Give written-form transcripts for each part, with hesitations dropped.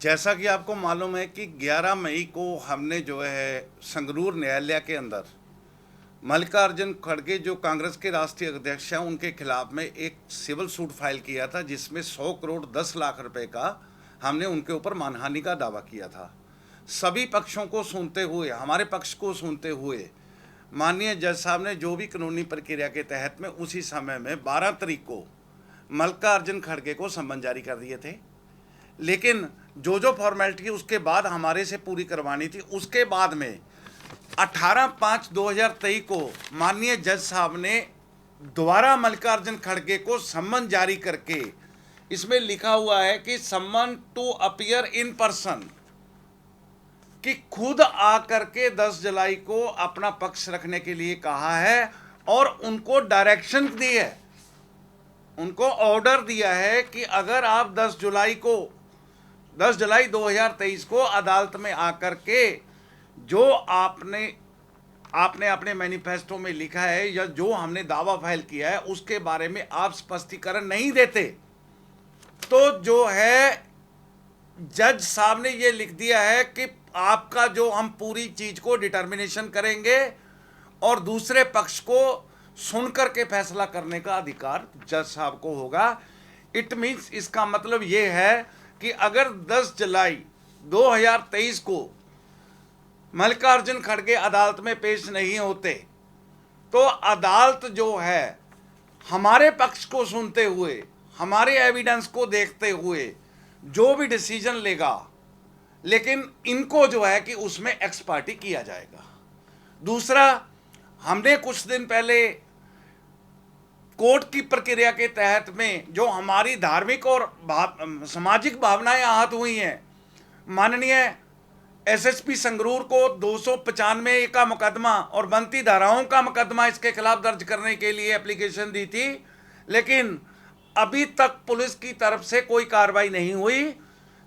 जैसा कि आपको मालूम है कि 11 मई को हमने जो है संगरूर न्यायालय के अंदर मल्लिकार्जुन खड़गे जो कांग्रेस के राष्ट्रीय अध्यक्ष हैं उनके खिलाफ में एक सिविल सूट फाइल किया था, जिसमें 100 करोड़ 10 लाख रुपए का हमने उनके ऊपर मानहानि का दावा किया था। सभी पक्षों को सुनते हुए, हमारे पक्ष को सुनते हुए माननीय जज साहब ने जो भी कानूनी प्रक्रिया के तहत में उसी समय में 12 तारीख को मल्लिकार्जुन खड़गे को सम्मन जारी कर दिए थे। लेकिन जो फॉर्मेलिटी उसके बाद हमारे से पूरी करवानी थी, उसके बाद में 18/5/2023 को माननीय जज साहब ने दोबारा मल्लिकार्जुन खड़गे को सम्मन जारी करके इसमें लिखा हुआ है कि सम्मन टू अपीयर इन पर्सन, कि खुद आकर के 10 जुलाई को अपना पक्ष रखने के लिए कहा है और उनको डायरेक्शन दी है, उनको ऑर्डर दिया है कि अगर आप 10 जुलाई 2023 को अदालत में आकर के जो आपने अपने मैनिफेस्टो में लिखा है या जो हमने दावा फाइल किया है उसके बारे में आप स्पष्टीकरण नहीं देते, तो जो है जज साहब ने ये लिख दिया है कि आपका जो हम पूरी चीज को डिटर्मिनेशन करेंगे और दूसरे पक्ष को सुनकर के फैसला करने का अधिकार जज साहब को होगा। इट मीन्स, इसका मतलब ये है कि अगर 10 जुलाई 2023 को मल्लिकार्जुन खड़गे अदालत में पेश नहीं होते तो अदालत जो है हमारे पक्ष को सुनते हुए, हमारे एविडेंस को देखते हुए जो भी डिसीजन लेगा, लेकिन इनको जो है कि उसमें एक्स पार्टी किया जाएगा। दूसरा, हमने कुछ दिन पहले कोर्ट की प्रक्रिया के तहत में जो हमारी धार्मिक और सामाजिक भावनाएं आहत हुई हैं, माननीय एसएसपी संगरूर को 295 का मुकदमा और बनती धाराओं का मुकदमा इसके खिलाफ दर्ज करने के लिए एप्लीकेशन दी थी, लेकिन अभी तक पुलिस की तरफ से कोई कार्रवाई नहीं हुई।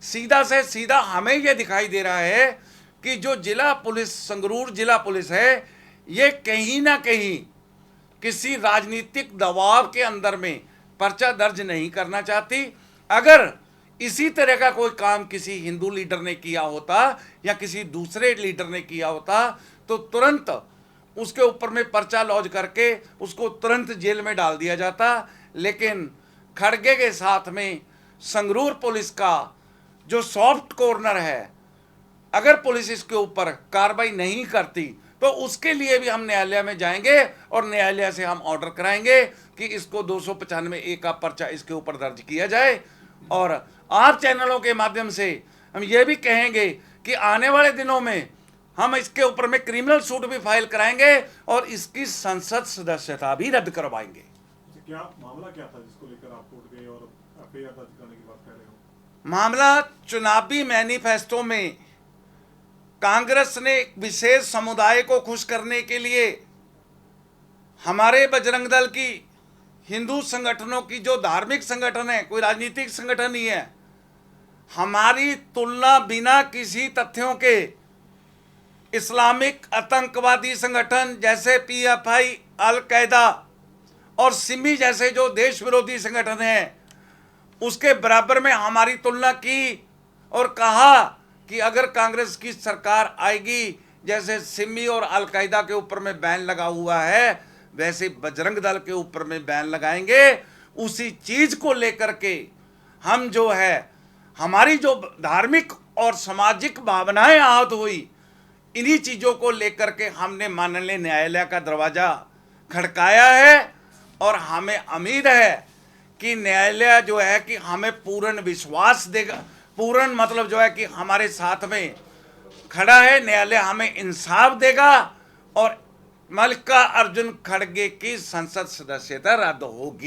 सीधा से सीधा हमें यह दिखाई दे रहा है कि जो जिला पुलिस, संगरूर जिला पुलिस है, ये कहीं ना कहीं किसी राजनीतिक दबाव के अंदर में पर्चा दर्ज नहीं करना चाहती। अगर इसी तरह का कोई काम किसी हिंदू लीडर ने किया होता या किसी दूसरे लीडर ने किया होता तो तुरंत उसके ऊपर में पर्चा लॉन्च करके उसको तुरंत जेल में डाल दिया जाता। लेकिन खड़गे के साथ में संगरूर पुलिस का जो सॉफ्ट कॉर्नर है, अगर पुलिस इसके ऊपर कार्रवाई नहीं करती तो उसके लिए भी हम न्यायालय में जाएंगे और न्यायालय से हम ऑर्डर कराएंगे कि इसको 295A का पर्चा इसके ऊपर दर्ज किया जाए। और आप चैनलों के माध्यम से हम ये भी कहेंगे कि आने वाले दिनों में हम इसके ऊपर में क्रिमिनल सूट भी फाइल कराएंगे और इसकी संसद सदस्यता भी रद्द करवाएंगे। क्या मामला क्या था जिसको लेकर आप कोर्ट गए और एफआईआर दर्ज करने की बात कर रहे हो? मामला चुनावी मैनिफेस्टो में कांग्रेस ने एक विशेष समुदाय को खुश करने के लिए हमारे बजरंग दल की, हिंदू संगठनों की, जो धार्मिक संगठन है, कोई राजनीतिक संगठन नहीं है, हमारी तुलना बिना किसी तथ्यों के इस्लामिक आतंकवादी संगठन जैसे PFI, अल कायदा और सिमी जैसे जो देश विरोधी संगठन हैं उसके बराबर में हमारी तुलना की और कहा कि अगर कांग्रेस की सरकार आएगी, जैसे सिमी और अल कायदा के ऊपर में बैन लगा हुआ है वैसे बजरंग दल के ऊपर में बैन लगाएंगे। उसी चीज को लेकर के हम जो है, हमारी जो धार्मिक और सामाजिक भावनाएं आहत हुई, इन्हीं चीजों को लेकर के हमने माननीय न्यायालय का दरवाजा खड़काया है और हमें उम्मीद है कि न्यायालय जो है कि हमें पूर्ण विश्वास देगा, पूर्ण मतलब जो है कि हमारे साथ में खड़ा है। न्यायालय हमें इंसाफ देगा और मल्लिकार्जुन खड़गे की संसद सदस्यता रद्द होगी।